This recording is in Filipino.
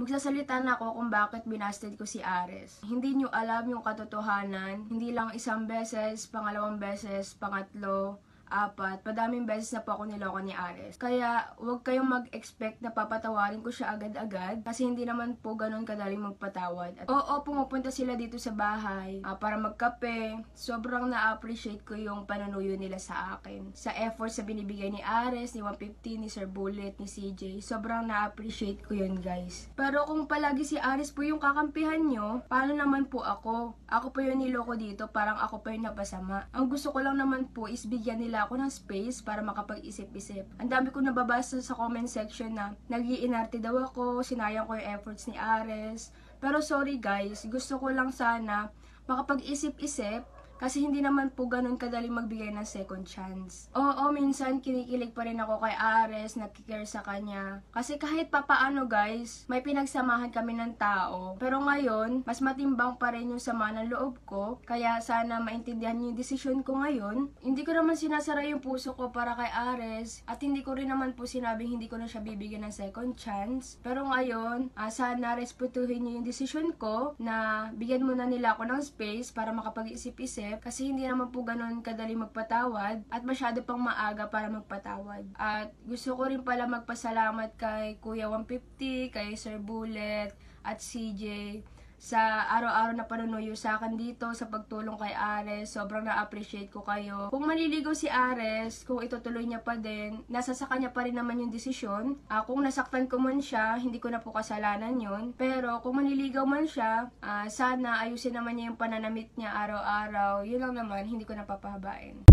Magsasalita na ako kung bakit binasted ko si Ares. Hindi nyo alam yung katotohanan. Hindi lang isang beses, pangalawang beses, pangatlo, apat, padaming beses na po ako niloko ni Ares. Kaya, huwag kayong mag-expect na papatawarin ko siya agad-agad kasi hindi naman po ganun kadaling magpatawad. At oo, pumupunta sila dito sa bahay para magkape. Sobrang na-appreciate ko yung panunuyo nila sa akin. Sa effort sa binibigay ni Ares, ni 150, ni Sir Bullet, ni CJ. Sobrang na-appreciate ko yun, guys. Pero kung palagi si Ares po yung kakampihan nyo, paano naman po ako? Ako po yung niloko dito, parang ako pa yung napasama. Ang gusto ko lang naman po is bigyan nila ako ng space para makapag-isip-isip. Ang dami ko nababasa sa comment section na nag-iinarte daw ako, sinayang ko yung efforts ni Ares. Pero sorry guys, gusto ko lang sana makapag-isip-isip kasi hindi naman po ganun kadaling magbigay ng second chance. Oo, minsan kinikilig pa rin ako kay Ares, nagkikare sa kanya. Kasi kahit papaano guys, may pinagsamahan kami ng tao. Pero ngayon, mas matimbang pa rin yung sama ng loob ko. Kaya sana maintindihan niyo yung desisyon ko ngayon. Hindi ko naman sinasara yung puso ko para kay Ares. At hindi ko rin naman po sinabing hindi ko na siya bibigyan ng second chance. Pero ngayon, sana respetuhin niyo yung desisyon ko na bigyan muna nila ako ng space para makapag-isip-isip. Kasi hindi naman po ganun kadali magpatawad at masyado pang maaga para magpatawad. At gusto ko rin pala magpasalamat kay Kuya 150, kay Sir Bullet at CJ sa araw-araw na panunuyo sa akin dito sa pagtulong kay Ares. Sobrang na-appreciate ko kayo. Kung maliligaw si Ares, kung itutuloy niya pa din, nasa sa kanya pa rin naman yung desisyon. Kung nasaktan ko man siya, hindi ko na po kasalanan yun. Pero kung maliligaw man siya, sana ayusin naman niya yung pananamit niya araw-araw. Yun lang naman, hindi ko napapahabain.